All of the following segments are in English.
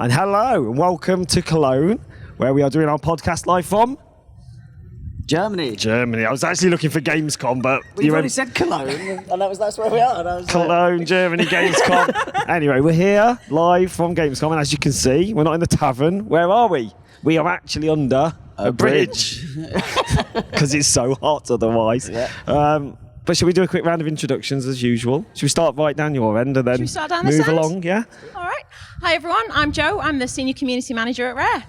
And hello, and welcome to Cologne, where we are doing our podcast live from Germany. I was actually looking for Gamescom, but We've already said Cologne, and that's where we are. And I was Cologne, Germany, Gamescom. Anyway, we're here live from Gamescom, and as you can see, we're not in the tavern. Where are we? We are actually under a bridge because it's so hot otherwise. Yeah. But should we do a quick round of introductions as usual? Should we start right down your end and then move along? Yeah. All right. Hi everyone. I'm Joe. I'm the senior community manager at Rare.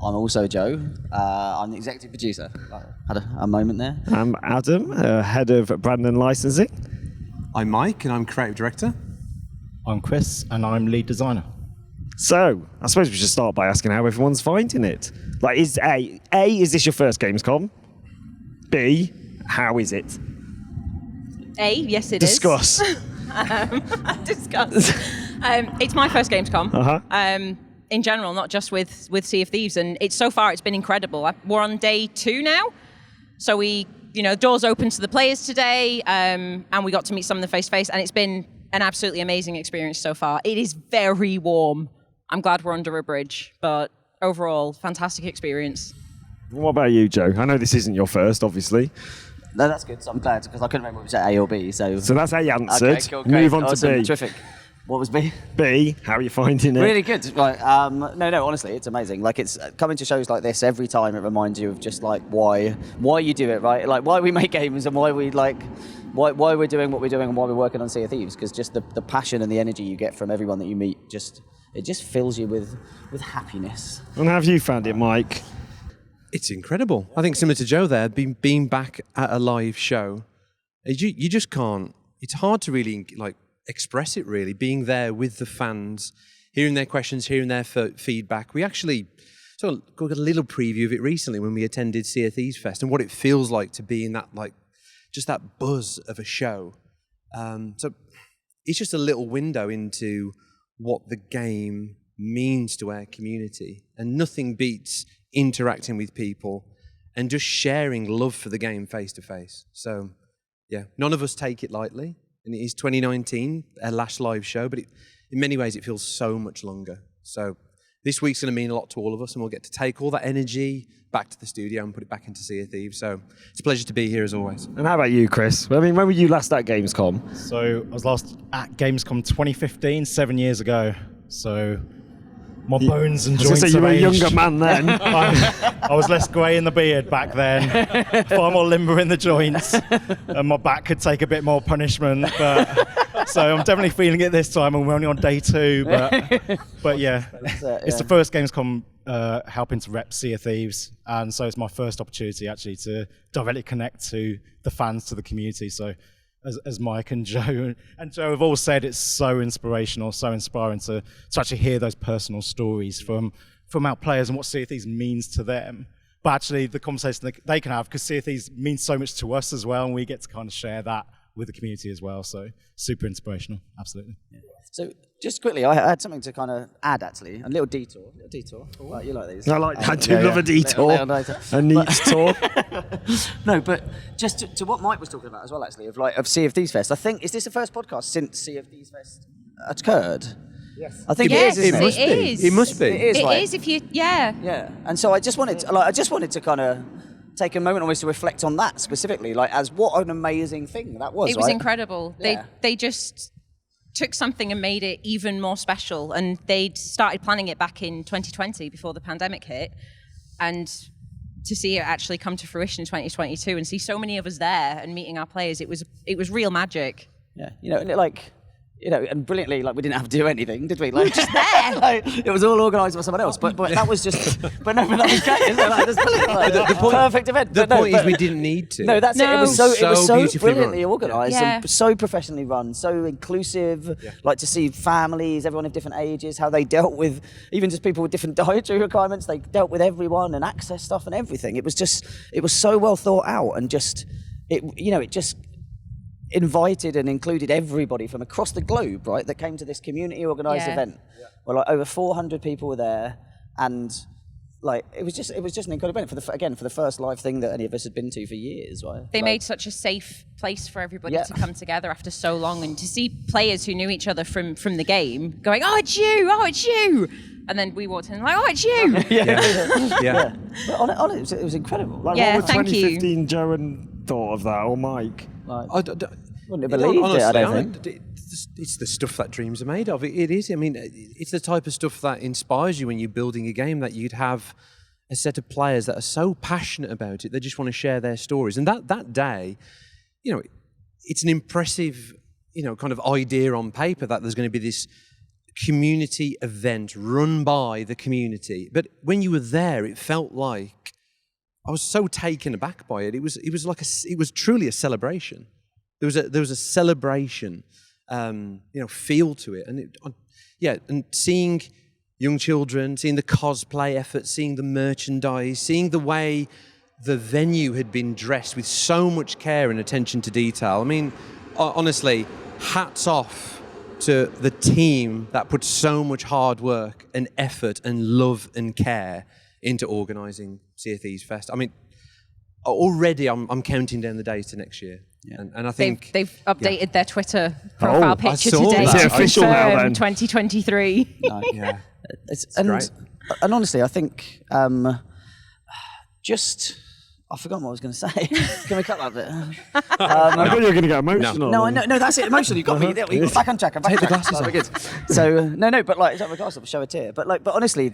I'm also Joe. I'm the executive producer. I had a moment there. I'm Adam, head of brand and licensing. I'm Mike, and I'm creative director. I'm Chris, and I'm lead designer. So, I suppose we should start by asking how everyone's finding it. Like, is this your first Gamescom? B, how is it? A, yes it Discuss. is. Discuss. It's my first Gamescom. Uh-huh. In general, not just with Sea of Thieves, and so far it's been incredible. We're on day 2 now, so doors open to the players today, and we got to meet some of them face to face, and it's been an absolutely amazing experience so far. It is very warm. I'm glad we're under a bridge, but overall, fantastic experience. What about you, Joe? I know this isn't your first, obviously. No, that's good. So I'm glad because I couldn't remember if it was A or B. So that's A answered. Okay, cool, Move on awesome, to B. Terrific. What was B? B, how are you finding it? Really good. Like, no, honestly, it's amazing. Like, it's coming to shows like this every time. It reminds you of just like why you do it, right? Like why we make games and why we're doing what we're doing and why we're working on Sea of Thieves. Because just the passion and the energy you get from everyone that you meet, it just fills you with happiness. And how have you found it, Mike? It's incredible. I think similar to Joe there, being back at a live show, you just can't. It's hard to really express it really, being there with the fans, hearing their questions, hearing their feedback. We actually got a little preview of it recently when we attended Sea of Thieves Fest and what it feels like to be in that, just that buzz of a show. So it's just a little window into what the game means to our community, and nothing beats interacting with people and just sharing love for the game face to face. So yeah, none of us take it lightly. And it is 2019, our last live show, but in many ways it feels so much longer. So this week's going to mean a lot to all of us, and we'll get to take all that energy back to the studio and put it back into Sea of Thieves. So it's a pleasure to be here as always. And how about you, Chris? I mean, when were you last at Gamescom? So I was last at Gamescom 2015, 7 years ago. So my bones and joints So you were a aged. younger man then. I was less grey in the beard back then, far more limber in the joints, and my back could take a bit more punishment. So I'm definitely feeling it this time, and we're only on day 2. But yeah, it's the first Gamescom helping to rep Sea of Thieves, and so it's my first opportunity actually to directly connect to the fans, to the community. So as Mike and Joe have all said, it's so inspirational, so inspiring to actually hear those personal stories from our players and what Sea of Thieves means to them. But actually the conversation that they can have, because Sea of Thieves means so much to us as well, and we get to kind of share that with the community as well. So super inspirational, absolutely. Yeah. So just quickly, I had something to kind of add actually, a little detour. Like, you like these? I love a detour. A neat tour. No, but just to what Mike was talking about as well, actually, of Sea of Thieves Fest. I think, is this the first podcast since Sea of Thieves Fest occurred? Yes. I think Yes, it is. Isn't it is. It must be. It is. If you, yeah. Yeah, and so I just wanted to kind of take a moment almost to reflect on that specifically, as what an amazing thing that was. It was right? incredible. Yeah. They just took something and made it even more special, and they'd started planning it back in 2020 before the pandemic hit, and to see it actually come to fruition in 2022 and see so many of us there and meeting our players, it was real magic. Yeah, and brilliantly, we didn't have to do anything, did we? Just there. It was all organised by someone else. But that was just. But that was great. Isn't it? That's brilliant. The perfect event. The point is we didn't need to. No, that's No. it. It was so beautifully brilliantly run. organised and so professionally run, so inclusive. Yeah. To see families, everyone of different ages, how they dealt with even just people with different dietary requirements. They dealt with everyone and access stuff and everything. It was so well thought out, and it just invited and included everybody from across the globe, right, that came to this community organised event. Yeah. Well, over 400 people were there, and it was just an incredible event for the first live thing that any of us had been to for years, right? They made such a safe place for everybody to come together after so long, and to see players who knew each other from the game going, oh, it's you, And then we walked in like, oh, it's you. Yeah. But it was incredible. Like, Yeah, what would thank you. 2015 Joan thought of that, or Mike? Like, Wouldn't have believed it, I don't think. It's the stuff that dreams are made of. It is. I mean, it's the type of stuff that inspires you when you're building a game, that you'd have a set of players that are so passionate about it, they just want to share their stories. And that day, you know, it's an impressive, you know, kind of idea on paper that there's going to be this community event run by the community. But when you were there, it felt like I was so taken aback by it. It was truly a celebration. There was a celebration, feel to it, and seeing young children, seeing the cosplay effort, seeing the merchandise, seeing the way the venue had been dressed with so much care and attention to detail. I mean, honestly, hats off to the team that put so much hard work and effort and love and care into organising Sea of Thieves Fest. I mean, already I'm counting down the days to next year. Yeah. And I think they've updated their Twitter profile picture saw today. that. Is it official now then? 2023. yeah. It's great. And honestly, I think I've forgotten what I was going to say. Can we cut that bit? I thought you were going to get emotional. No, that's it. Emotional. You got me. We got back on track. Take the glasses off. We're good. So but like, take the glasses off, show a tear. But honestly,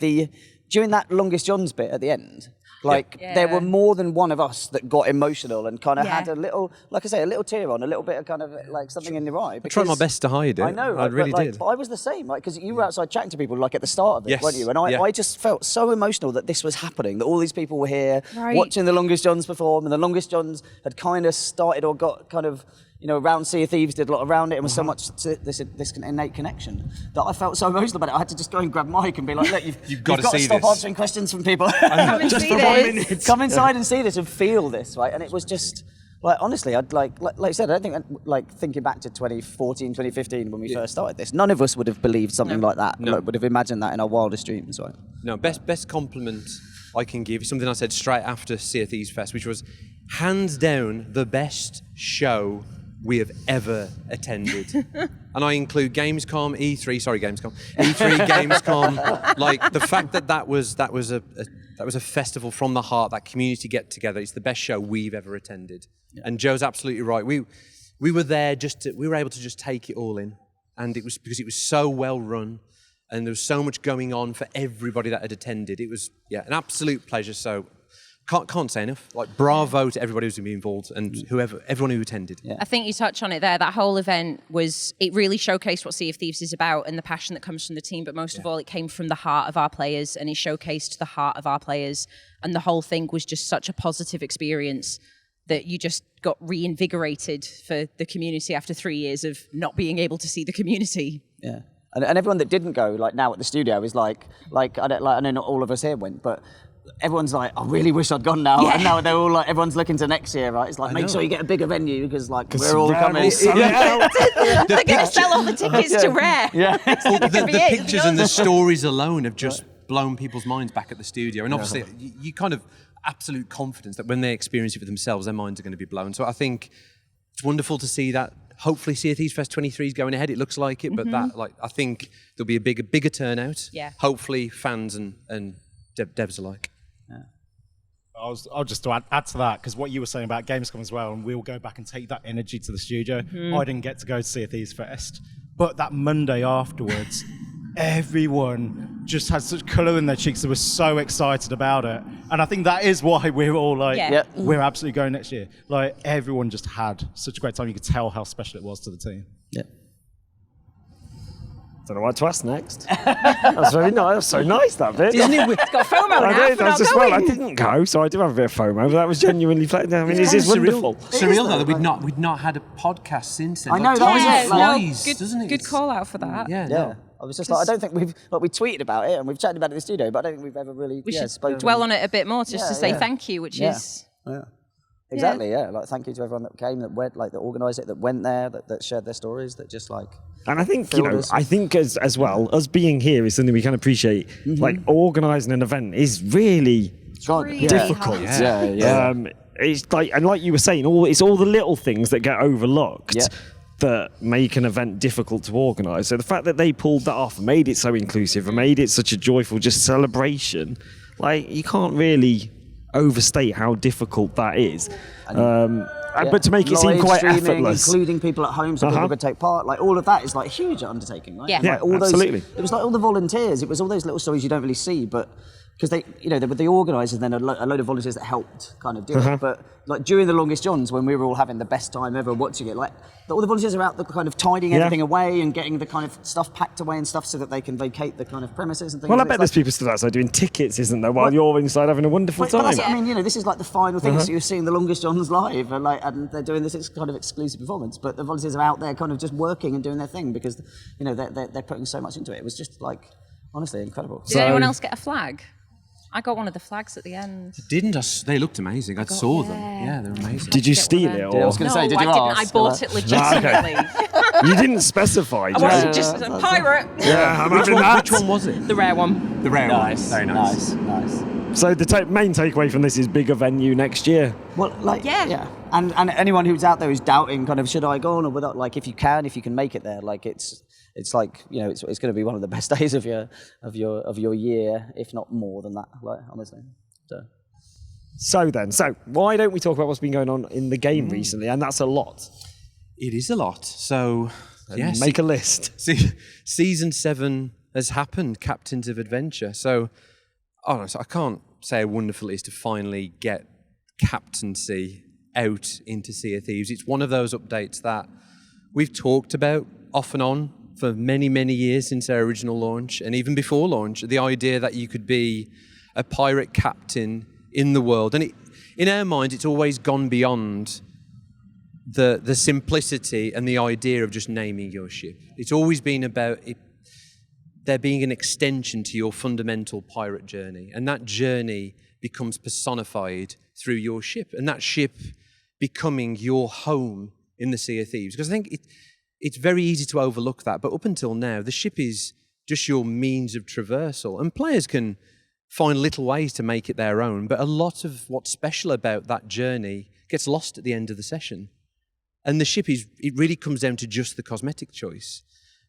during that Longest John's bit at the end, there were more than one of us that got emotional and kind of had a little, like I say, a little tear on, a little bit of kind of like something in your eye. I tried my best to hide it. I know. I really did. But I was the same, because you were outside chatting to people like at the start of it, Yes. weren't you? And I just felt so emotional that this was happening, that all these people were here watching the Longest John's perform, and the Longest John's had kind of started or got kind of, around Sea of Thieves, did a lot around it, and was so much this innate connection that I felt so emotional about it. I had to just go and grab Mike and be like, look, you've got to stop answering questions from people. Come and Just see for 1 this. minute. Come inside and see this and feel this, right? And it was just, like, honestly, I'd like I said, I don't think, like, thinking back to 2014, 2015 when we first started this, none of us would have believed something like that. No. Like, would have imagined that in our wildest dreams, right? No, best compliment I can give is something I said straight after Sea of Thieves Fest, which was hands down the best show we have ever attended. And I include Gamescom, E3, Gamescom. Like, the fact that was a festival from the heart, that community get together. It's the best show we've ever attended. Yeah. And Joe's absolutely right. We were there we were able to just take it all in, and it was because it was so well run, and there was so much going on for everybody that had attended. It was an absolute pleasure. So can't say enough. Like, bravo to everybody who's going to be involved and everyone who attended. Yeah. I think you touch on it there. That whole event it really showcased what Sea of Thieves is about and the passion that comes from the team. But most of all, it came from the heart of our players, and it showcased the heart of our players. And the whole thing was just such a positive experience that you just got reinvigorated for the community after 3 years of not being able to see the community. Yeah. And everyone that didn't go, like, now at the studio is like I know not all of us here went, but everyone's like, I really wish I'd gone now. Yeah. And now they're all like, everyone's looking to next year, right? It's like, make sure you get a bigger venue because we're all coming. They're going to sell all the tickets to Rare. Yeah. The pictures and the stories alone have just blown people's minds back at the studio. And obviously, you kind of absolute confidence that when they experience it for themselves, their minds are going to be blown. So I think it's wonderful to see that. Hopefully, Sea of Thieves Fest 23 is going ahead. It looks like it, but I think there'll be a bigger turnout. Yeah. Hopefully, fans and devs alike. I'll just add to that, because what you were saying about Gamescom as well, and we'll go back and take that energy to the studio. I didn't get to go to Sea of Thieves Fest, but that Monday afterwards, everyone just had such colour in their cheeks. They were so excited about it, and I think that is why we're all like, we're absolutely going next year. Like, everyone just had such a great time. You could tell how special it was to the team. Yeah. Don't know what to ask next. That's very nice. That's so nice, that bit. Isn't it? It's got FOMO now. I did. for I was not just, going. I didn't go, so I do have a bit of FOMO, but that was genuinely, this is wonderful. Surreal though that we'd not had a podcast since then. I know, Like, that was time it. flies, good, doesn't it? good call out for that. Yeah. Yeah. No. I was just like, I don't think we tweeted about it and we've chatted about it in the studio, but I don't think we've ever really We should spoken. dwell on it a bit more just to say thank you, which is... Yeah. Exactly, yeah. Like, thank you to everyone that came, that went, like, that organised it, that went there, that shared their stories, that just, like... And I think, I think as well, us being here is something we can appreciate. Like, organising an event is really difficult. Yeah. It's like, and like you were saying, it's all the little things that get overlooked. Yeah. that make an event difficult to organise. So the fact that they pulled that off and made it so inclusive and made it such a joyful just celebration, like, you can't really overstate how difficult that is. But to make it seem Live quite streaming, effortless. including people at home so people could take part, like all of that is like a huge undertaking, right? Yeah. And, Yeah, like, all absolutely. It was like all the volunteers. It was all those little stories you don't really see, but because they, there were the organisers and then a load of volunteers that helped kind of do it. But like during the Longest Johns, when we were all having the best time ever watching it, like all the volunteers are out the kind of tidying everything away and getting the kind of stuff packed away and stuff so that they can vacate the kind of premises and things. Well, I And bet it's there's like- people still outside doing tickets, isn't there, while you're inside having a wonderful But time. that's, I mean, this is like the final thing. So you're seeing the Longest Johns live, and they're doing this kind of exclusive performance. But the volunteers are out there, kind of just working and doing their thing because, they're putting so much into it. It was just like, honestly, incredible. Did anyone else get a flag? I got one of the flags at the end. Didn't us? They looked amazing. I saw them. Yeah, they're amazing. Did you Get one steal of it? them. Or? I was going to No, say, did I you didn't. I ask? bought it legitimately. You didn't specify. I wasn't Joe. just a pirate. Yeah, I'm having that. Which one was it? The rare one. The rare Nice, one. Very nice. nice. So the main takeaway from this is bigger venue next year. Well, like, Yeah. And anyone who's out there who's doubting, kind of, should I go on or without? Like, if you can make it there, like it's like, it's going to be one of the best days of your year, if not more than that. Like, honestly. So why don't we talk about what's been going on in the game recently? And that's a lot. It is a lot. So, yes. Make a list. Season 7 has happened, Captains of Adventure. So, honestly, I can't say how wonderful it is to finally get captaincy out into Sea of Thieves. It's one of those updates that we've talked about off and on for many, many years since our original launch, and even before launch, the idea that you could be a pirate captain in the world. And in our minds, it's always gone beyond the simplicity and the idea of just naming your ship. It's always been about there being an extension to your fundamental pirate journey, and that journey becomes personified through your ship, and that ship becoming your home in the Sea of Thieves. Because I think it's very easy to overlook that, but up until now, the ship is just your means of traversal, and players can find little ways to make it their own, but a lot of what's special about that journey gets lost at the end of the session. And the ship it really comes down to just the cosmetic choice.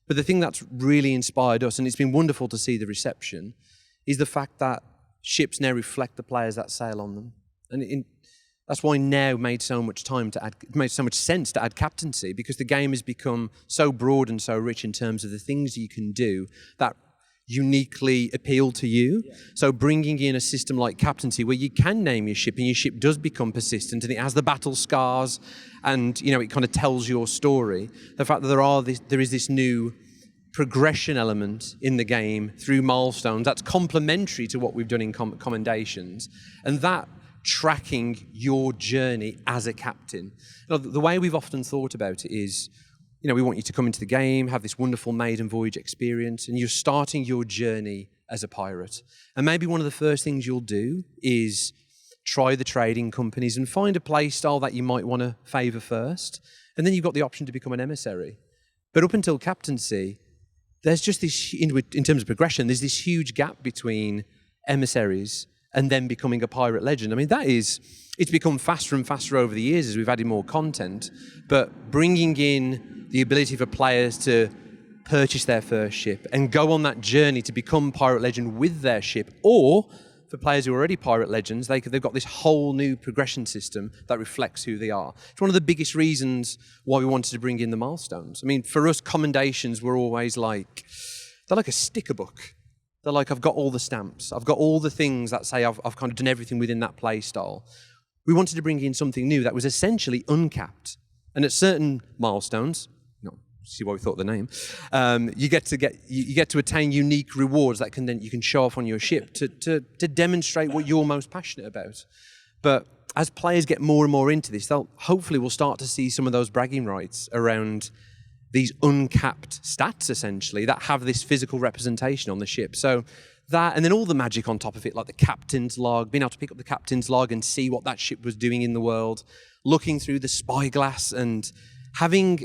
But the thing that's really inspired us, and it's been wonderful to see the reception, is the fact that ships now reflect the players that sail on them. And that's why now made so much sense to add captaincy, because the game has become so broad and so rich in terms of the things you can do that uniquely appeal to you. So bringing in a system like captaincy where you can name your ship and your ship does become persistent and it has the battle scars and it kind of tells your story. The fact that there is this new progression element in the game through milestones that's complementary to what we've done in commendations, and that tracking your journey as a captain. The way we've often thought about it is, we want you to come into the game, have this wonderful maiden voyage experience, and you're starting your journey as a pirate. And maybe one of the first things you'll do is try the trading companies and find a play style that you might want to favour first. And then you've got the option to become an emissary. But up until captaincy, there's just this, in terms of progression, there's this huge gap between emissaries and then becoming a pirate legend. I mean, it's become faster and faster over the years as we've added more content, but bringing in the ability for players to purchase their first ship and go on that journey to become pirate legend with their ship, or for players who are already pirate legends, they've got this whole new progression system that reflects who they are. It's one of the biggest reasons why we wanted to bring in the milestones. I mean, for us, commendations were always they're like a sticker book. They're like, I've got all the stamps. I've got all the things that say I've kind of done everything within that play style. We wanted to bring in something new that was essentially uncapped. And at certain milestones, see why we thought of the name, you get to attain unique rewards that you can show off on your ship to demonstrate what you're most passionate about. But as players get more and more into this, hopefully we'll start to see some of those bragging rights around these uncapped stats, essentially, that have this physical representation on the ship. So that, and then all the magic on top of it, like the captain's log, being able to pick up the captain's log and see what that ship was doing in the world, looking through the spyglass and having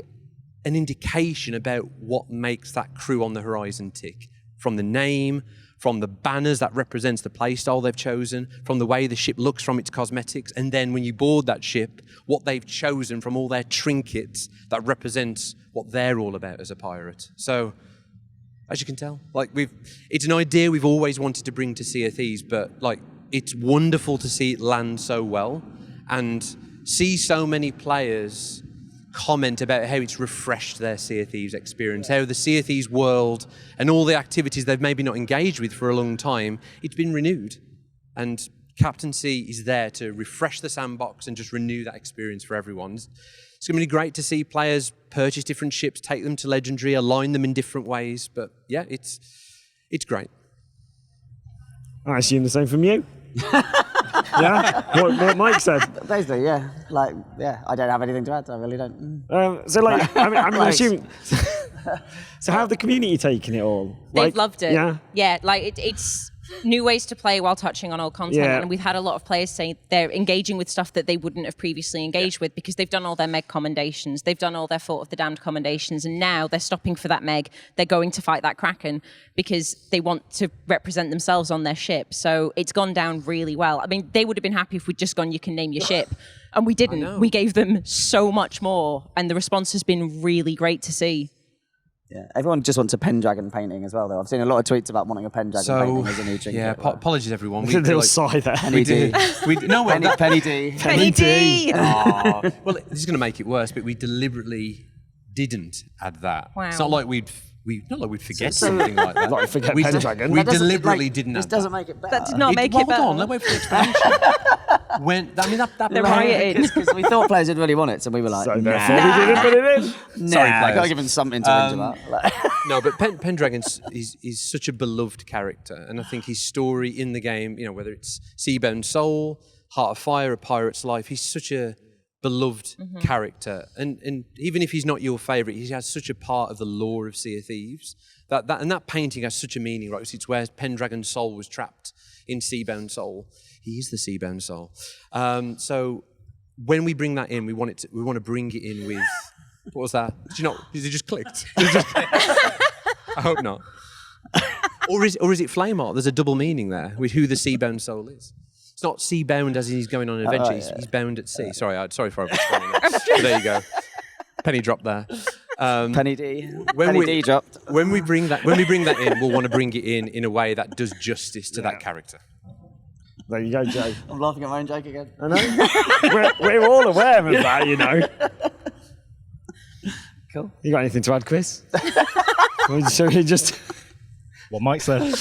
an indication about what makes that crew on the horizon tick, from the name, from the banners that represents the playstyle they've chosen, from the way the ship looks from its cosmetics, and then when you board that ship, what they've chosen from all their trinkets that represents what they're all about as a pirate. So, as you can tell, like it's an idea we've always wanted to bring to Sea of Thieves, but like it's wonderful to see it land so well and see so many players comment about how it's refreshed their Sea of Thieves experience, how the Sea of Thieves world and all the activities they've maybe not engaged with for a long time, it's been renewed. And Captaincy is there to refresh the sandbox and just renew that experience for everyone. It's going to be great to see players purchase different ships, take them to Legendary, align them in different ways. But yeah, it's great. I assume the same from you. Yeah, what Mike said. Basically, yeah. Like, yeah, I don't have anything to add. I really don't. So, like, I'm assuming. So, how have the community taken it all? They've loved it. Yeah. Like it's new ways to play while touching on old content, and we've had a lot of players say they're engaging with stuff that they wouldn't have previously engaged with because they've done all their Meg commendations, they've done all their Fort of the Damned commendations, and now they're stopping for that Meg. They're going to fight that Kraken because they want to represent themselves on their ship. So it's gone down really well. I mean, they would have been happy if we'd just gone, you can name your ship. And we didn't. We gave them so much more, and the response has been really great to see. Yeah, everyone just wants a Pendragon painting as well, though. I've seen a lot of tweets about wanting a Pendragon painting as a new trinket. Yeah, apologies, everyone. We little sigh there. Penny D. Penny D. Penny D! Well, this is going to make it worse, but we deliberately didn't add that. Wow. It's not like we'd forget something like that. Like forget we Pendragon. We deliberately didn't add This doesn't make it better. That did not make it better. Hold on, let's wait for the expansion. They're rioting. Because we thought players would really want it, so we were like, So therefore we didn't put it in. Sorry, I players. gotta give them something to whinge about. Like, No, but Pendragon is such a beloved character, and I think his story in the game, you know, whether it's Seabound Soul, Heart of Fire, A Pirate's Life, he's such a beloved character, and even if he's not your favourite, he has such a part of the lore of Sea of Thieves. That painting has such a meaning, right? It's where Pendragon's soul was trapped in Seabound Soul. He is the Seabound Soul. So when we bring that in, we want to bring it in with. What was that? Is it just clicked? I hope not. Or is it flame art? There's a double meaning there with who the Seabound Soul is. It's not seabound as in he's going on an adventure. He's bound at sea. Sorry for overexplaining that. There you go. Penny dropped there. Penny D. When D dropped. When we bring that in, we'll want to bring it in a way that does justice to that character. There you go, Joe. I'm laughing at my own joke again. I know. we're all aware of that, you know. Cool. You got anything to add, Chris? Or should we just What Mike said.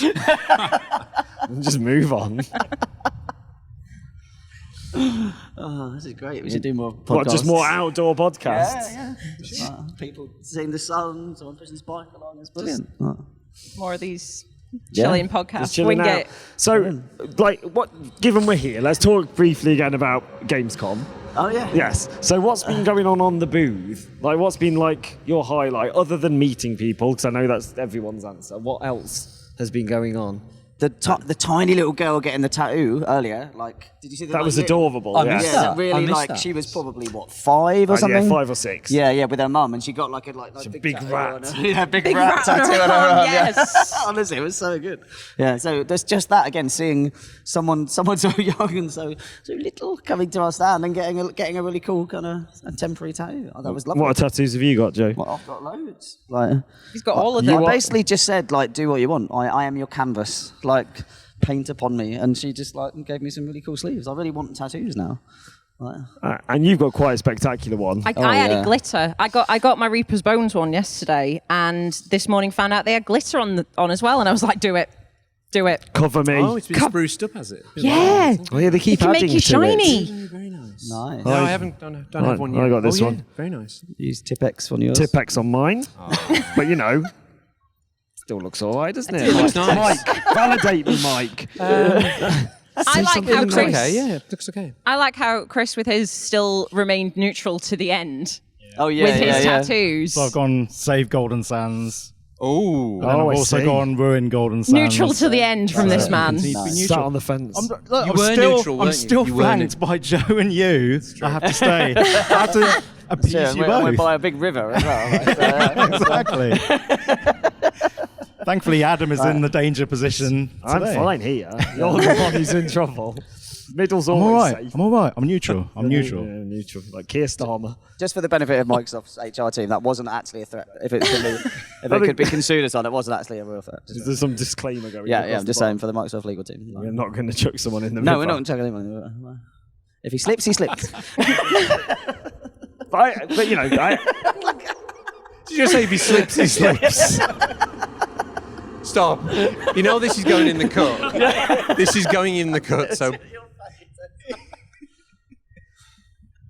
just move on? Oh, this is great. We should do more podcasts. What, just more outdoor podcasts? Yeah. People seeing the sun, someone pushing the spike along. It's brilliant. More of these chilling podcasts. Just chilling out. So, like, given we're here, let's talk briefly again about Gamescom. Oh, yeah. Yes. So what's been going on the booth? Like, what's been, like, your highlight, other than meeting people? Because I know that's everyone's answer. What else has been going on? The tiny little girl getting the tattoo earlier, like, did you see That was adorable. I Yeah. missed Yeah, that. really, I missed like, that. she was probably, 5 or something? Yeah, 5 or 6. Yeah, with her mum, and she got, like, a big tattoo rat. on her. Yeah, big Big rat rat on tattoo her on her arm, arm. yes. Yeah. Honestly, it was so good. Yeah, so there's just that, again, seeing someone so young and so little coming to our stand and getting a really cool kind of temporary tattoo. Oh, that was lovely. What tattoos have you got, Joe? Well, I've got loads. Like, He's got all of I them. basically just said, like, do what you want. I am your canvas. Like, paint upon me. And she just, like, gave me some really cool sleeves. I really want tattoos now. Like, And you've got quite a spectacular one. I yeah. added glitter. I got my Reaper's Bones one yesterday, and this morning found out they had glitter on as well, and I was like, do it. Cover me. Oh, it's been spruced up, has it? Yeah. Oh, yeah, they It keep can adding make you to shiny. it. Very nice. nice. No, I don't have one yet. I got this yeah, one. Very nice. Use Tipex on yours. Tipex on mine. But, you know, still looks all right, doesn't it? It looks nice. Mike, validate me, Mike. I like how Looks Chris. okay, yeah, looks okay. I like how Chris with his still remained neutral to the end Oh, yeah, with his yeah. tattoos. So I've gone save Golden Sands. Oh, And I've I also see. gone ruin Golden Sands. Neutral to the end from this man. Sat on the fence. I'm were still, neutral, I'm weren't you? still You were flanked by Joe and you. I have to stay. I have to appease Yeah, you we're both. by a big river as well. Right? So, Exactly. Thankfully, Adam is in the danger position I'm today. fine here. You're the one who's in trouble. Middle's I'm always all right. safe. I'm all right. I'm neutral. I'm neutral. Yeah, neutral. Like Keir Starmer. Just for the benefit of Microsoft's HR team, that wasn't actually a threat. If it could be construed as one, it wasn't actually a real threat. There's some disclaimer going on. Yeah, I'm just saying for the Microsoft legal team. We're not going to chuck someone in the No, river. we're not chucking him in the river. If he slips, he slips. But you know, Did you just say if he slips, he slips? Stop. You know this is going in the cut. This is going in the cut, so...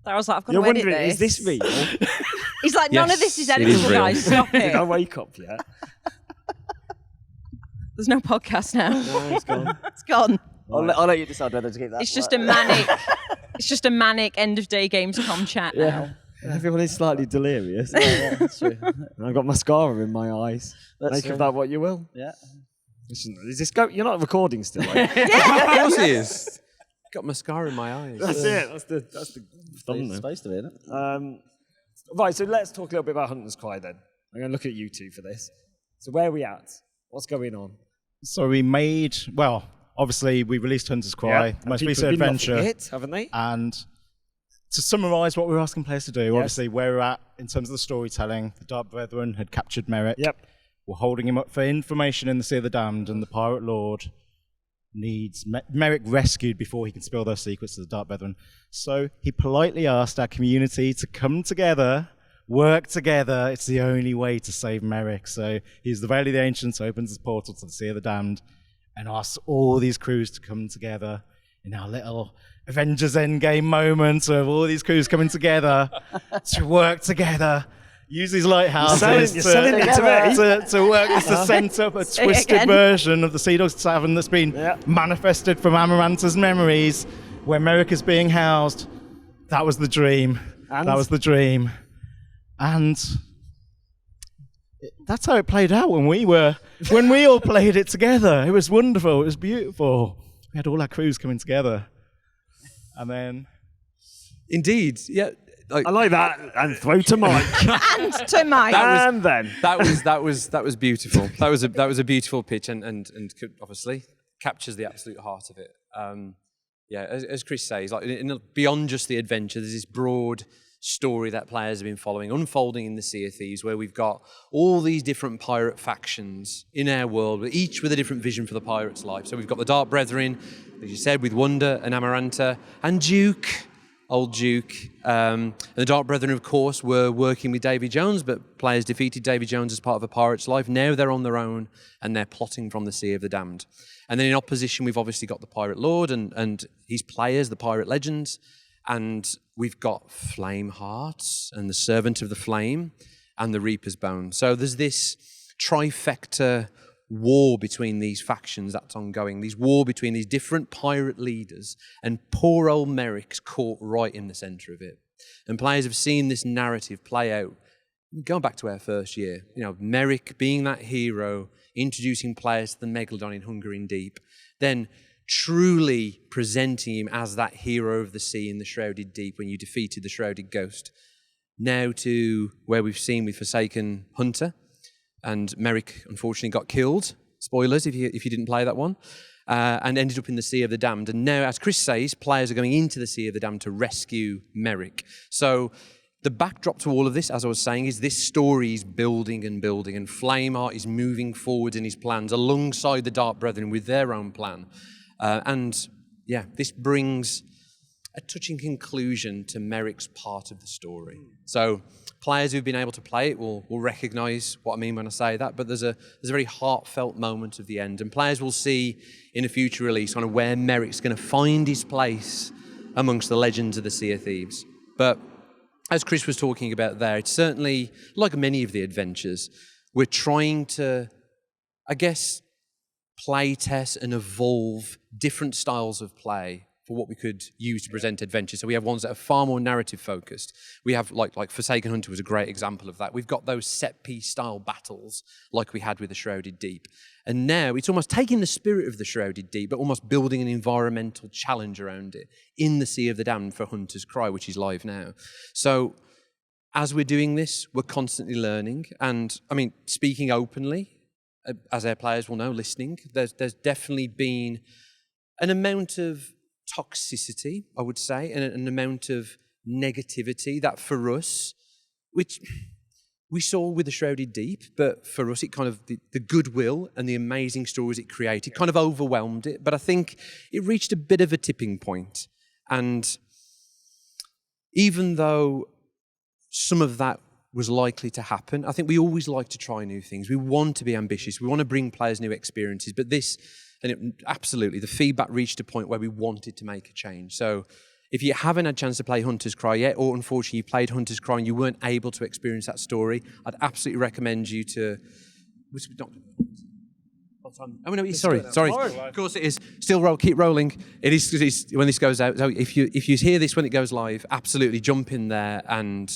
I was like, I've got you're to edit wondering, this. is this real? He's like, none of Yes, this is it is editable, real. guys. Stop Did I it. wake up yet? There's no podcast now. No, it's gone. It's gone. I'll let you decide whether to keep that. It's just a manic. It's just a manic end of day Gamescom chat now. Everyone is slightly delirious. Yeah, that's true. And I've got mascara in my eyes. That's Make true. of that what you will. Yeah. Is this go? You're not recording still. Are you? Of course he is. Got mascara in my eyes. That's it. That's the It's thumbnail. supposed to be, isn't it? Right. So let's talk a little bit about Hunter's Cry then. I'm going to look at you two for this. So where are we at? What's going on? So we made, well, obviously we released Hunter's Cry, Yeah. most People recent have been adventure. loving it, haven't they? And to summarise what we're asking players to do, obviously where we're at in terms of the storytelling, the Dark Brethren had captured Merrick. Yep. We're holding him up for information in the Sea of the Damned, and the Pirate Lord needs Merrick rescued before he can spill those secrets to the Dark Brethren. So he politely asked our community to come together, work together. It's the only way to save Merrick. So he's the Valley of the Ancients, opens his portal to the Sea of the Damned, and asks all these crews to come together in our little Avengers Endgame moment of all these crews coming together to work together. Use these lighthouses You're selling it to me. to work this to set up a Say it twisted again. version of the Sea Dogs Tavern that's been Yeah. manifested from Amaranta's memories, where America's being housed. That was the dream. And? That was the dream. And that's how it played out when we all played it together. It was wonderful. It was beautiful. We had all our crews coming together. And then Indeed, yeah. Like, I like that. And throw to Mike. And to Mike. And then. that was beautiful. That was a beautiful pitch, and obviously captures the absolute heart of it. Yeah, as Chris says, like beyond just the adventure, there's this broad story that players have been following, unfolding in the Sea of Thieves, where we've got all these different pirate factions in our world, each with a different vision for the pirate's life. So we've got the Dark Brethren, as you said, with Wonder and Amaranta, and Duke. Old Duke. And the Dark Brethren, of course, were working with Davy Jones, but players defeated Davy Jones as part of a pirate's life. Now they're on their own, and they're plotting from the Sea of the Damned. And then in opposition, we've obviously got the Pirate Lord and his players, the Pirate Legends. And we've got Flame Hearts and the Servant of the Flame and the Reaper's Bone. So there's this trifecta war between these factions that's ongoing, these war between these different pirate leaders, and poor old Merrick's caught right in the centre of it. And players have seen this narrative play out, going back to our first year. You know, Merrick being that hero, introducing players to the Megalodon in Hungering Deep, then truly presenting him as that hero of the sea in the Shrouded Deep when you defeated the Shrouded Ghost. Now to where we've seen with Forsaken Hunter, and Merrick unfortunately got killed. Spoilers if you didn't play that one. And ended up in the Sea of the Damned. And now, as Chris says, players are going into the Sea of the Damned to rescue Merrick. So the backdrop to all of this, as I was saying, is this story is building and building, and Flameheart is moving forward in his plans alongside the Dark Brethren with their own plan. And yeah, this brings a touching conclusion to Merrick's part of the story. So players who've been able to play it will recognise what I mean when I say that, but there's a very heartfelt moment of the end, and players will see in a future release kind of where Merrick's going to find his place amongst the legends of the Sea of Thieves. But as Chris was talking about there, it's certainly, like many of the adventures, we're trying to, I guess, play test and evolve different styles of play for what we could use to present adventures. So we have ones that are far more narrative focused. We have, like Forsaken Hunter was a great example of that. We've got those set piece style battles like we had with the Shrouded Deep. And now it's almost taking the spirit of the Shrouded Deep, but almost building an environmental challenge around it in the Sea of the Damned for Hunter's Cry, which is live now. So as we're doing this, we're constantly learning. And I mean, speaking openly, as our players will know, listening, there's definitely been an amount of toxicity, I would say, and an amount of negativity that for us, which we saw with the Shrouded Deep, but for us, it kind of, the goodwill and the amazing stories it created kind of overwhelmed it. But I think it reached a bit of a tipping point. And even though some of that was likely to happen, I think we always like to try new things. We want to be ambitious. We want to bring players new experiences. But absolutely, the feedback reached a point where we wanted to make a change. So if you haven't had a chance to play Hunter's Cry yet, or unfortunately you played Hunter's Cry and you weren't able to experience that story, I'd absolutely recommend you to... Oh, no, sorry. Of course it is. Still keep rolling. It is when this goes out. So if you hear this when it goes live, absolutely jump in there and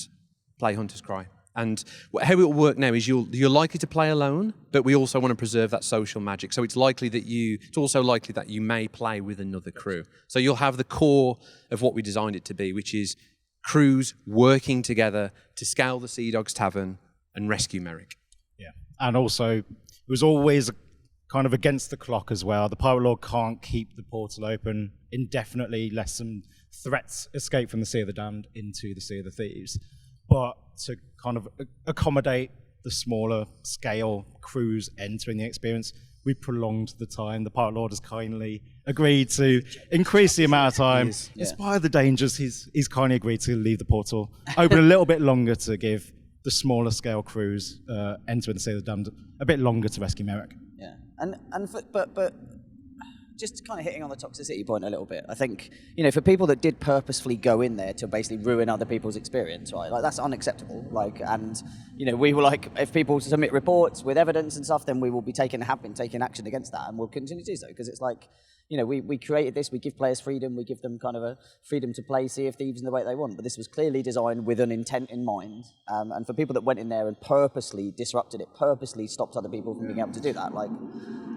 play Hunter's Cry. And how it will work now is you're likely to play alone, but we also want to preserve that social magic. So it's also likely that you may play with another crew. So you'll have the core of what we designed it to be, which is crews working together to scale the Sea Dogs Tavern and rescue Merrick. Yeah, and also it was always kind of against the clock as well. The Pirate Lord can't keep the portal open indefinitely, lest some threats escape from the Sea of the Damned into the Sea of the Thieves. But to kind of accommodate the smaller scale crews entering the experience, we prolonged the time. The Pirate Lord has kindly agreed to increase the amount of time. Despite the dangers, he's kindly agreed to leave the portal open a little bit longer to give the smaller scale crews entering the Sea of the Damned a bit longer to rescue Merrick. Yeah, but just kind of hitting on the toxicity point a little bit. I think, for people that did purposefully go in there to basically ruin other people's experience, right? Like, that's unacceptable. We were like, if people submit reports with evidence and stuff, then we will be have been taking action against that, and we'll continue to do so, because it's like, we created this, we give players freedom, we give them kind of a freedom to play Sea of Thieves in the way they want, but this was clearly designed with an intent in mind. And for people that went in there and purposely disrupted it, purposely stopped other people from being able to do that,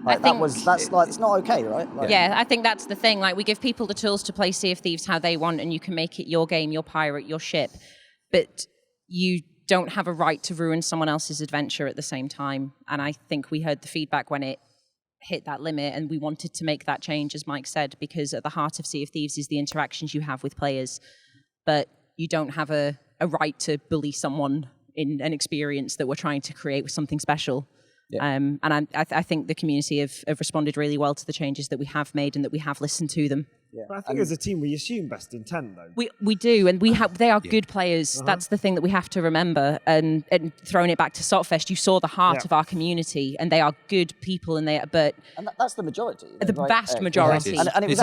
it's not okay, right? I think that's the thing. Like, we give people the tools to play Sea of Thieves how they want, and you can make it your game, your pirate, your ship, but you don't have a right to ruin someone else's adventure at the same time. And I think we heard the feedback when it hit that limit, and we wanted to make that change, as Mike said, because at the heart of Sea of Thieves is the interactions you have with players, but you don't have a right to bully someone in an experience that we're trying to create with something special. Yeah. And I think the community have responded really well to the changes that we have made, and that we have listened to them. Yeah. But I think as a team, we assume best intent, though. We do, and they are good players. That's the thing that we have to remember. And throwing it back to Sotfest, you saw the heart of our community, and they are good people, and that's the majority. The vast majority. And it was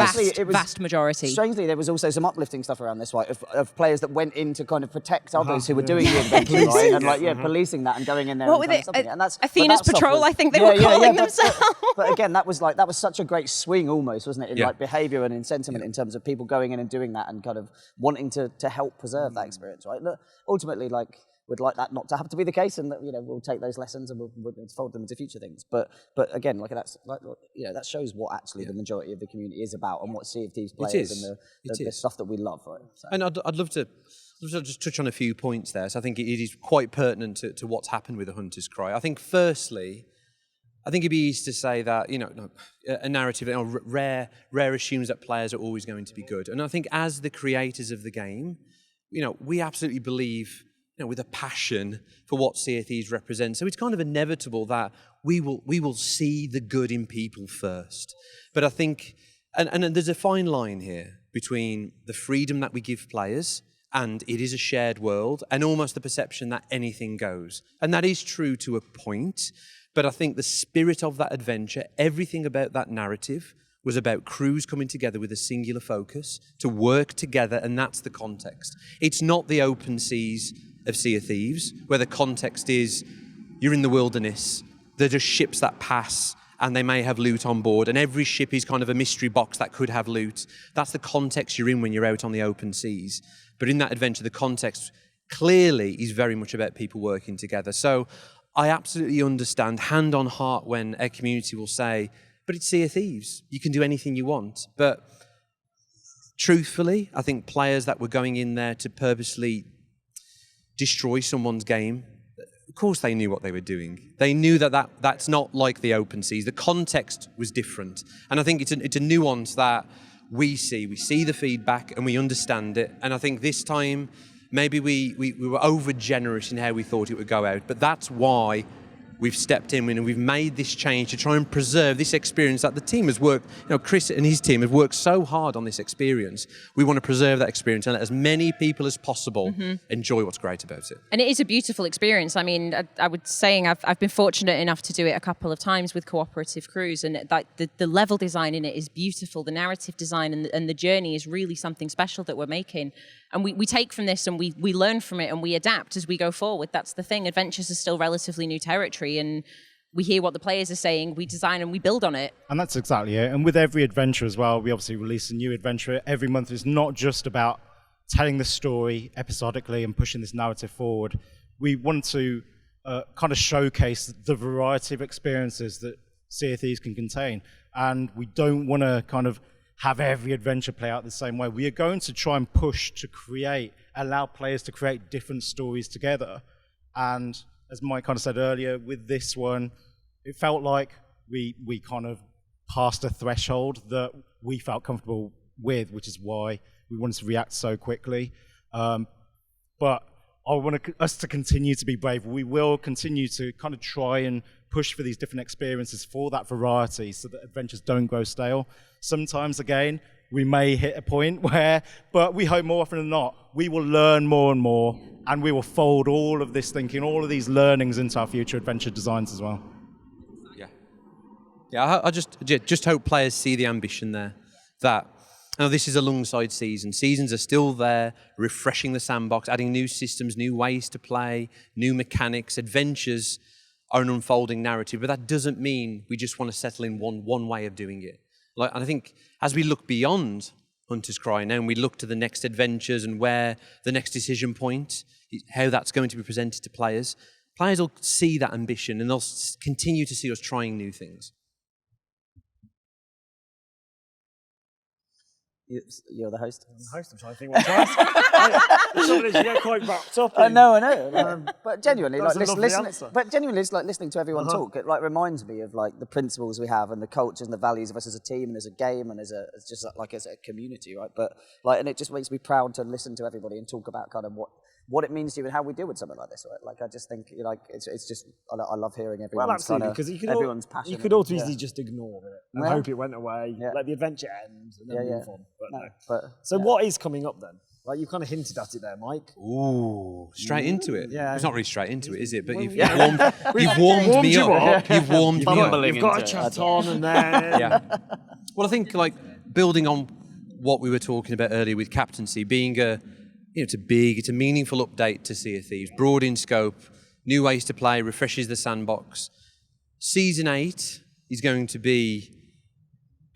vast majority. Strangely, there was also some uplifting stuff around this, right? Of players that went in to kind of protect others who were doing the adventure, right? And policing that and going in there. What were they? Athena's Patrol, I think they were calling themselves. But again, that was such a great swing, almost, wasn't it? In behaviour and in sentiment, in terms of people going in and doing that and kind of wanting to help preserve that experience, right? Look, ultimately, we'd like that not to have to be the case, and that we'll take those lessons and we'll fold them into future things. But again, that shows what actually the majority of the community is about, and what Sea of Thieves players and the stuff that we love, right? So. And I'd love to just touch on a few points there. So I think it is quite pertinent to what's happened with the Hunter's Cry. I think firstly, it'd be easy to say that, a narrative, rare assumes that players are always going to be good. And I think as the creators of the game, we absolutely believe, with a passion for what Sea of Thieves represents. So it's kind of inevitable that we will see the good in people first. But I think, and there's a fine line here between the freedom that we give players, and it is a shared world, and almost the perception that anything goes. And that is true to a point. But I think the spirit of that adventure, everything about that narrative, was about crews coming together with a singular focus to work together, and that's the context. It's not the open seas of Sea of Thieves, where the context is you're in the wilderness, they're just ships that pass, and they may have loot on board, and every ship is kind of a mystery box that could have loot. That's the context you're in when you're out on the open seas. But in that adventure, the context clearly is very much about people working together. So I absolutely understand, hand on heart, when a community will say, but it's Sea of Thieves, you can do anything you want. But truthfully, I think players that were going in there to purposely destroy someone's game of course they knew what they were doing. They knew that's not like the open seas. The context was different. And I think it's a nuance that we see the feedback and we understand it. And I think this time, maybe we were over generous in how we thought it would go out, but that's why we've stepped in and we've made this change to try and preserve this experience that the team has worked, Chris and his team have worked so hard on this experience. We want to preserve that experience and let as many people as possible enjoy what's great about it. And it is a beautiful experience. I mean, I was saying I've been fortunate enough to do it a couple of times with cooperative crews, and the level design in it is beautiful. The narrative design and the journey is really something special that we're making. And we take from this and we learn from it and we adapt as we go forward. That's the thing. Adventures is still relatively new territory, and we hear what the players are saying, we design and we build on it. And that's exactly it. And with every adventure as well, we obviously release a new adventure every month. It's not just about telling the story episodically and pushing this narrative forward. We want to kind of showcase the variety of experiences that Sea of Thieves can contain. And we don't want to kind of have every adventure play out the same way. We are going to try and push to allow players to create different stories together. And as Mike kind of said earlier, with this one, it felt like we kind of passed a threshold that we felt comfortable with, which is why we wanted to react so quickly. But I want us to continue to be brave. We will continue to kind of try and push for these different experiences for that variety so that adventures don't grow stale. Sometimes, again, we may hit a point but we hope more often than not, we will learn more and more, and we will fold all of this thinking, all of these learnings into our future adventure designs as well. Yeah, I just hope players see the ambition there. That this is alongside seasons. Seasons are still there, refreshing the sandbox, adding new systems, new ways to play, new mechanics. Adventures are an unfolding narrative, but that doesn't mean we just want to settle in one way of doing it. And I think as we look beyond Hunter's Cry now and we look to the next adventures and where the next decision point, how that's going to be presented to players, players will see that ambition and they'll continue to see us trying new things. You're the host. I'm the host. I'm trying to think what to ask. The trouble is, you get quite wrapped up. I know. But genuinely, That's a lovely answer. it's like listening to everyone talk. It like reminds me of like the principles we have and the cultures and the values of us as a team and as a game and as a community, right? But like, and it just makes me proud to listen to everybody and talk about kind of what it means to you and how we deal with something like this, right? Like, I just think, it's just, I love hearing everyone's everyone's passion. You could also easily just ignore it and hope it went away, let the adventure end, and then move on. So what is coming up then? Like, you kind of hinted at it there, Mike. Ooh, straight into it. Yeah. It's not really straight into it, is it? But you've warmed me up. You've warmed me up. You've got a chat on and then... Yeah. Well, I think, like, building on what we were talking about earlier with captaincy, being it's a meaningful update to Sea of Thieves, broad in scope, new ways to play, refreshes the sandbox. Season 8 is going to be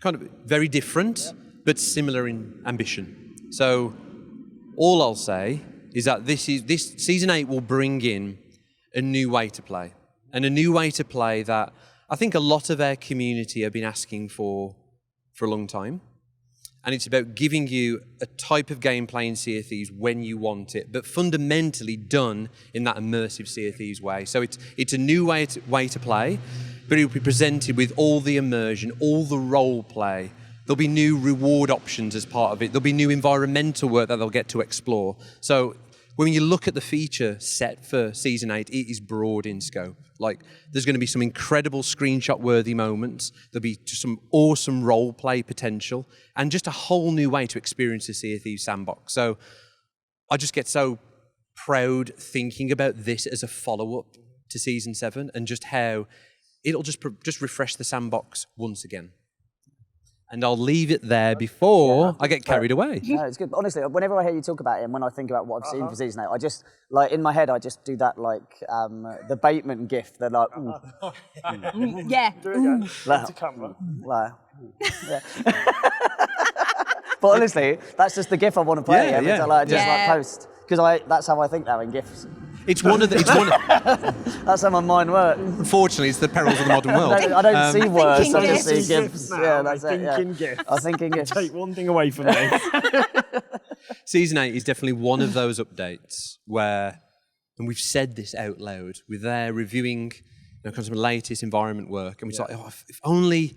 kind of very different, but similar in ambition. So all I'll say is that this Season 8 will bring in a new way to play, and a new way to play that I think a lot of our community have been asking for a long time. And it's about giving you a type of gameplay in Sea of Thieves when you want it, but fundamentally done in that immersive Sea of Thieves way. So it's a new way to play, but it will be presented with all the immersion, all the role play. There'll be new reward options as part of it. There'll be new environmental work that they'll get to explore. So when you look at the feature set for Season 8, it is broad in scope. Like, there's going to be some incredible screenshot-worthy moments. There'll be just some awesome role-play potential and just a whole new way to experience the Sea of Thieves sandbox. So I just get so proud thinking about this as a follow-up to Season 7 and just how it'll just refresh the sandbox once again. And I'll leave it there before I get carried away. No, it's good. But honestly, whenever I hear you talk about it and when I think about what I've seen for Season 8, I just, like, in my head, I just do that, like, the Bateman gif. They're like, Yeah. Do it again. To camera. Yeah. But honestly, that's just the gif I want to play every time I just like post. Because that's how I think now in gifs. It's one of the. That's how my mind works. Unfortunately, it's the perils of the modern world. I don't see words, I just see gifs. gifs. Now, Yeah, that's it. thinking gifs. I'm thinking gifs. Take one thing away from me. Season 8 is definitely one of those updates where and we've said this out loud. We're there reviewing kind of some latest environment work, and we're like, if only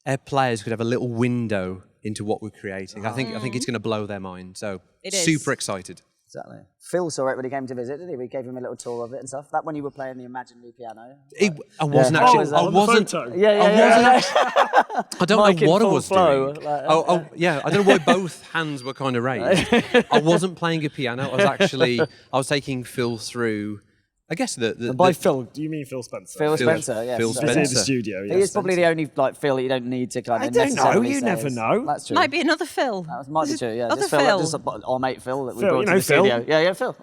our players could have a little window into what we're creating. I think it's going to blow their mind. So It is. super excited. Exactly. Phil saw it when he came to visit, didn't he? We gave him a little tour of it and stuff. That when you were playing the imaginary piano. I wasn't Yeah. actually. Oh, I on wasn't. photo? Yeah. I don't Mike in know what I full was flow, doing. like, Yeah. I don't know why both hands were kind of raised. I wasn't playing a piano. I was taking Phil through. I guess And by Phil, do you mean Phil Spencer? Phil Spencer, yes. Phil He's in the Spencer. studio. He is probably the only Phil that you don't need to kind of. I don't know, necessarily you say never is- know. That's true. Might be another Phil. That might be true. Yeah, Other just Phil. Just our mate Phil that we Phil, brought you to know the Phil? studio. Yeah, Phil.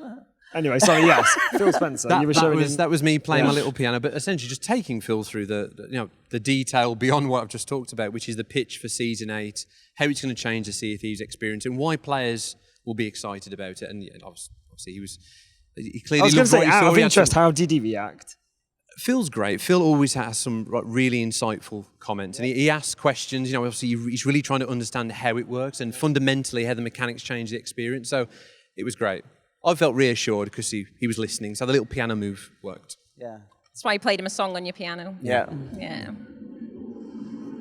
Anyway, sorry, yes. Phil Spencer. You were showing him. That was me playing my little piano, but essentially just taking Phil through the detail beyond what I've just talked about, which is the pitch for Season 8, how it's going to change the Sea of Thieves experience, and why players will be excited about it. And obviously he clearly I was going to loved what say, he saw. out of He had interest, some- how did he react? Phil's great. Phil always has some really insightful comments, and he asks questions. Obviously he's really trying to understand how it works and fundamentally how the mechanics change the experience. So it was great. I felt reassured because he was listening. So the little piano move worked. Yeah. That's why you played him a song on your piano. Yeah. Yeah.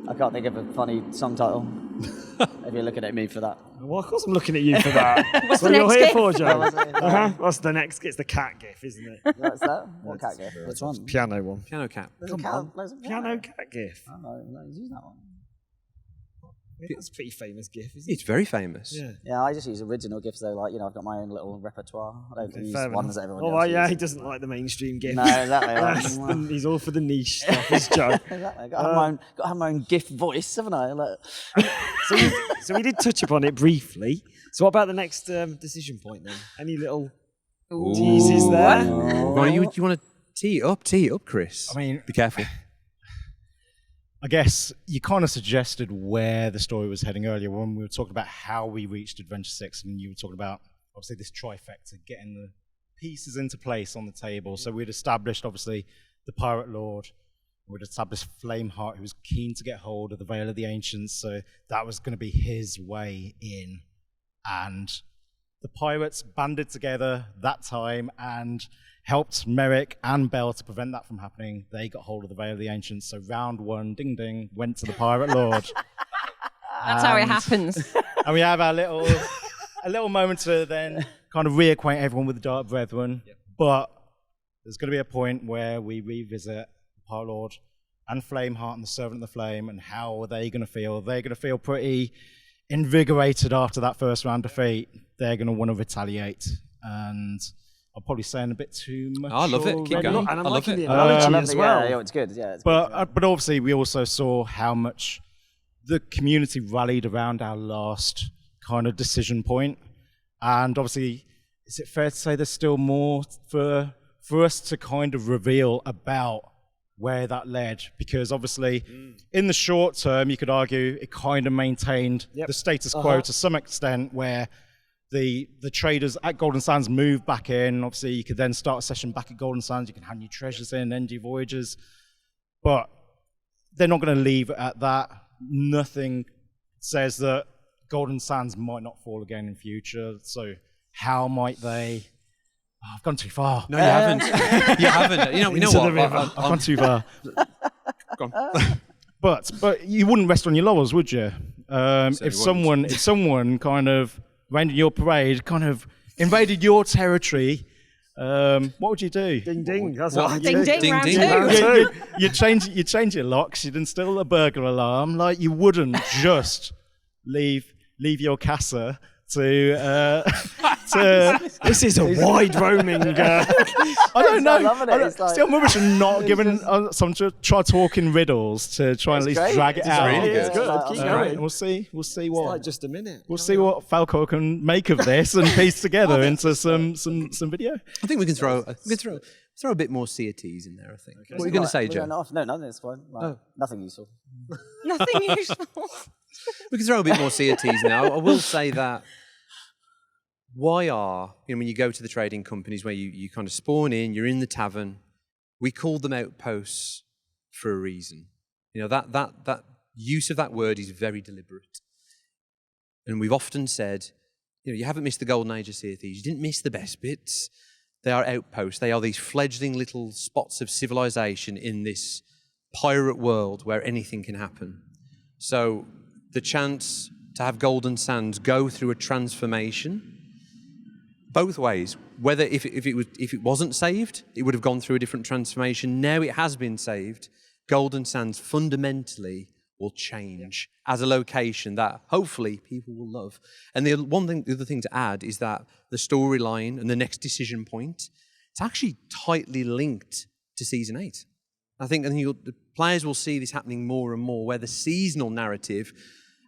I can't think of a funny song title. If you're looking at me for that. Well, of course I'm looking at you for that. What's what the you're next here gif? for, Joe. was it? What's the next? It's the cat gif, isn't it? What's that? What cat gif? Which one? Piano one. Piano cat. There's a cat. There's a Piano cat gif. Oh, no, he's used that one. That's a pretty famous gif, isn't it? It's very famous. Yeah. Yeah, I just use original gifs though. Like, I've got my own little repertoire. I don't use Fair ones enough. that everyone Oh, else well, yeah, uses. he doesn't like the mainstream gif. No, exactly. That's he's all for the niche stuff, is Joe. Exactly. Got to have my own GIF voice, haven't I? Like, So we did touch upon it briefly. So what about the next decision point then? Any little teases there? Well, you want to tee it up, Chris? I mean, be careful. I guess you kind of suggested where the story was heading earlier when we were talking about how we reached Adventure 6, and you were talking about, obviously, this trifecta, getting the pieces into place on the table. So we'd established, obviously, the Pirate Lord. We'd established Flameheart, who was keen to get hold of the Veil of the Ancients, so that was going to be his way in. And the pirates banded together that time and helped Merrick and Bell to prevent that from happening. They got hold of the Veil of the Ancients, so round one, ding ding, went to the Pirate Lord. That's how it happens. And we have our little moment to then kind of reacquaint everyone with the Dark Brethren. Yep. But there's going to be a point where we revisit the Pirate Lord and Flameheart and the Servant of the Flame, and how are they going to feel? They're going to feel pretty invigorated after that first round defeat. They're going to want to retaliate, and I'm probably saying a bit too much. I love it. Keep already. going. And I'm I love liking it. the analogy love as it, well. Yeah, it's good. Yeah, it's good. But obviously we also saw how much the community rallied around our last kind of decision point. And obviously, is it fair to say there's still more for us to kind of reveal about where that led? Because obviously, in the short term, you could argue it kind of maintained the status quo to some extent, where the traders at Golden Sands moved back in. Obviously, you could then start a session back at Golden Sands. You can hand your treasures in, end your voyages. But they're not going to leave it at that. Nothing says that Golden Sands might not fall again in future. So how might they? Oh, I've gone too far. No, you haven't. You haven't. You know Into what? the river. I've gone too far. Go on. But you wouldn't rest on your laurels, would you? If someone kind of rained in your parade, kind of invaded your territory, what would you do? Ding ding. That's what I Ding do. ding, round ding. two. You change your locks. You'd instill a burglar alarm. Like, you wouldn't just leave your casa to This is a wide roaming. I don't know. loving it. It's like- Still rubbish and not giving some to try talking riddles to try and at least great. drag it It's out. really It's good. good. Keep All going. We'll see what Like just a minute. we'll see what Falco can make of this and piece together into some video. I think we can throw a bit more Sea of Thieves in there. I think. What are you going to say, Joe? No, nothing. It's fine. Like, nothing useful. Nothing useful. We can throw a bit more Sea of Thieves now. I will say that when you go to the trading companies where you kind of spawn in, you're in the tavern, we call them outposts for a reason. That use of that word is very deliberate. And we've often said, you haven't missed the golden age of Sea of Thieves. You didn't miss the best bits. They are outposts. They are these fledgling little spots of civilization in this pirate world where anything can happen. So the chance to have Golden Sands go through a transformation both ways, whether if it wasn't saved, it would have gone through a different transformation. Now it has been saved. Golden Sands fundamentally will change as a location that hopefully people will love. And the other thing to add is that the storyline and the next decision point, it's actually tightly linked to Season 8. I think the players will see this happening more and more, where the seasonal narrative,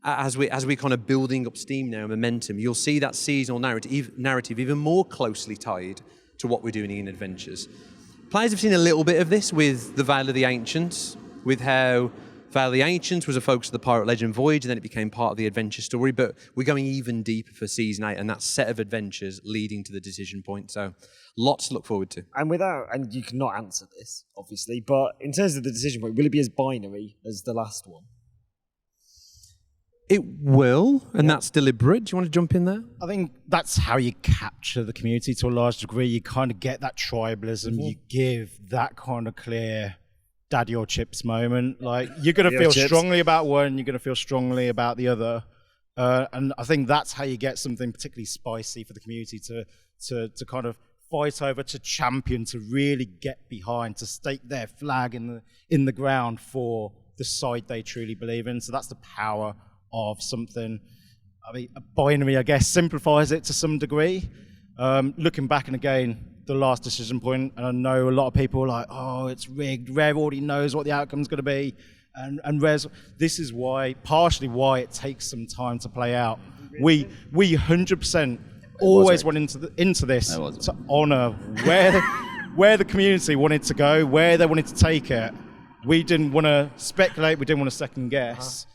as we're kind of building up steam now, momentum, you'll see that seasonal narrative even more closely tied to what we're doing in Adventures. Players have seen a little bit of this with the Vale of the Ancients, with how Vale of the Ancients was a focus of the Pirate Legend Voyage, and then it became part of the adventure story. But we're going even deeper for Season 8 and that set of adventures leading to the decision point. So lots to look forward to. And you cannot answer this, obviously, but in terms of the decision point, will it be as binary as the last one? It will, and that's deliberate. Do you want to jump in there? I think that's how you capture the community to a large degree. You kind of get that tribalism. You give that kind of clear daddy or chips moment. Like, you're going to feel strongly about one, you're going to feel strongly about the other. And I think that's how you get something particularly spicy for the community to kind of fight over, to champion, to really get behind, to stake their flag in the ground for the side they truly believe in. So that's the power of something. I mean, a binary, I guess, simplifies it to some degree. Looking back and again, the last decision point, and I know a lot of people are like, oh, it's rigged. Rev already knows what the outcome's going to be. And this is partially why it takes some time to play out. We 100% always went into this to honour where the community wanted to go, where they wanted to take it. We didn't want to speculate. We didn't want to second guess.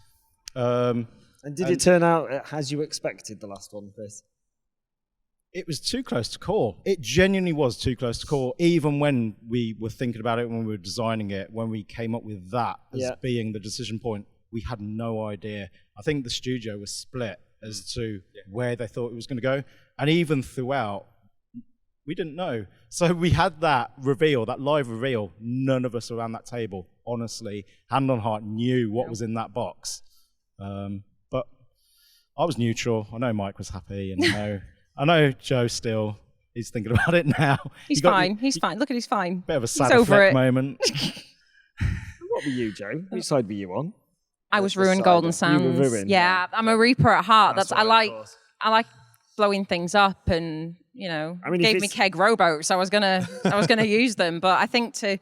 And did it turn out as you expected, the last one, Chris? It was too close to call. It genuinely was too close to call, even when we were thinking about it, when we were designing it, when we came up with that as being the decision point, we had no idea. I think the studio was split as to where they thought it was going to go. And even throughout, we didn't know. So we had that reveal, that live reveal. None of us around that table, honestly, hand on heart, knew what was in that box. But I was neutral. I know Mike was happy, and I know Joe still is thinking about it now. He's fine. He's fine. Look at he's fine. Bit of a sad effect moment. What were you, Joe? Which side were you on? I was ruined Golden Sands. You were ruined. Yeah, I'm a Reaper at heart. I like course. blowing things up, and gave me keg rowboats. I was gonna use them, but I think to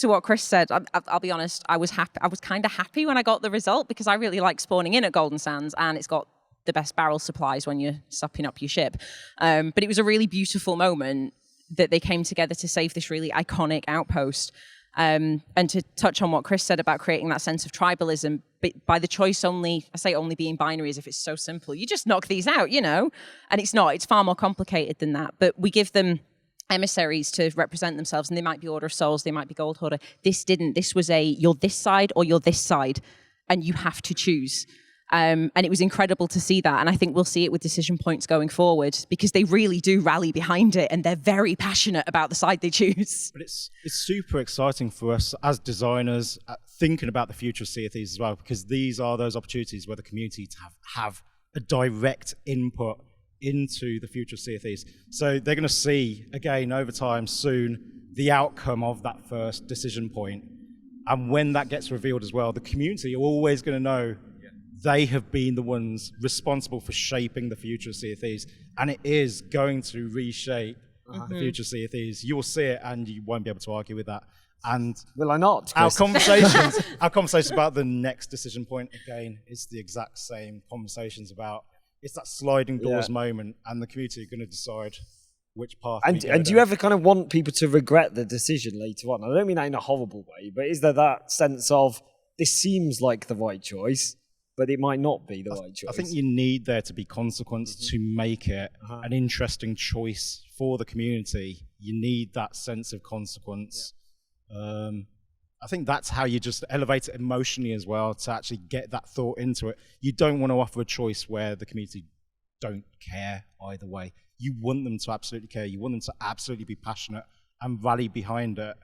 what Chris said, I'll be honest, I was happy. I was kind of happy when I got the result, because I really like spawning in at Golden Sands, and it's got the best barrel supplies when you're supping up your ship. But it was a really beautiful moment that they came together to save this really iconic outpost. And to touch on what Chris said about creating that sense of tribalism, by the choice only being binary, as if it's so simple. You just knock these out, and it's not. It's far more complicated than that. But we give them emissaries to represent themselves, and they might be Order of Souls, they might be Gold Hoarder. This didn't. This was you're this side or you're this side, and you have to choose. And it was incredible to see that. And I think we'll see it with decision points going forward, because they really do rally behind it, and they're very passionate about the side they choose. But it's super exciting for us as designers, thinking about the future of Sea of Thieves as well, because these are those opportunities where the community have a direct input into the future of Sea of Thieves. So they're going to see, again, over time, soon, the outcome of that first decision point. And when that gets revealed as well, the community are always going to know they have been the ones responsible for shaping the future of Sea of Thieves, and it is going to reshape the future of Sea of Thieves. You will see it, and you won't be able to argue with that. And will I not? Our conversations about the next decision point, again, it's the exact same conversations about. It's that sliding doors moment, and the community are going to decide which path. And do you ever kind of want people to regret the decision later on? I don't mean that in a horrible way, but is there that sense of this seems like the right choice, but it might not be the right choice? I think you need there to be consequence to make it an interesting choice for the community. You need that sense of consequence. I think that's how you just elevate it emotionally as well, to actually get that thought into it. You don't want to offer a choice where the community don't care either way. You want them to absolutely care. You want them to absolutely be passionate and rally behind it.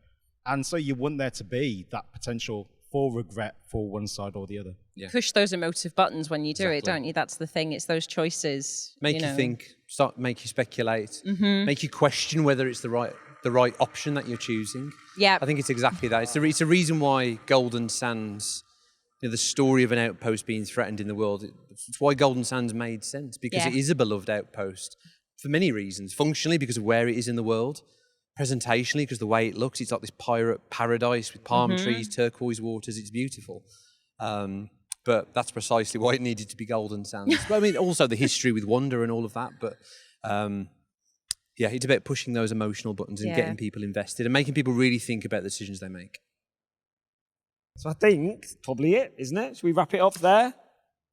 And so you want there to be that potential for regret for one side or the other. Yeah. Push those emotive buttons when you do it, Exactly. don't you? That's the thing. It's those choices. Make you think, make you speculate, make you question whether it's the right option that you're choosing. Yeah. I think it's exactly that. It's a reason why Golden Sands, the story of an outpost being threatened in the world, it's why Golden Sands made sense, because it is a beloved outpost for many reasons. Functionally, because of where it is in the world. Presentationally, because the way it looks, it's like this pirate paradise with palm trees, turquoise waters. It's beautiful. But that's precisely why it needed to be Golden Sands. But I mean, also the history with wonder and all of that. But yeah, it's about pushing those emotional buttons and getting people invested and making people really think about the decisions they make. So I think it's probably it, isn't it? Should we wrap it up there?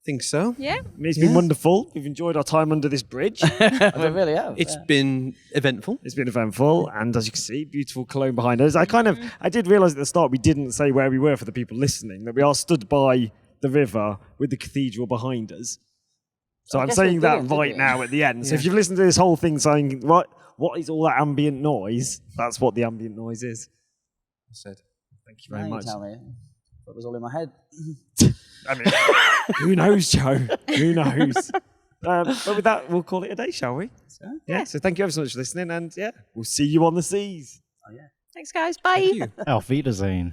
Think so. Yeah. I mean, it's been wonderful. We've enjoyed our time under this bridge. We really have. It's been eventful. It's been eventful, and as you can see, beautiful Cologne behind us. I did realise at the start we didn't say where we were for the people listening, that we are stood by the river with the cathedral behind us. So I'm guess saying we that didn't, did right we? now at the end. So if you've listened to this whole thing saying, what is all that ambient noise? That's what the ambient noise is. I said. Thank you very Now you much. tell me. That was all in my head. I mean, who knows, Joe? Who knows? But with that, we'll call it a day, shall we? Yeah. So thank you ever so much for listening, and we'll see you on the seas. Thanks, guys. Bye. Thank you. Auf Wiedersehen.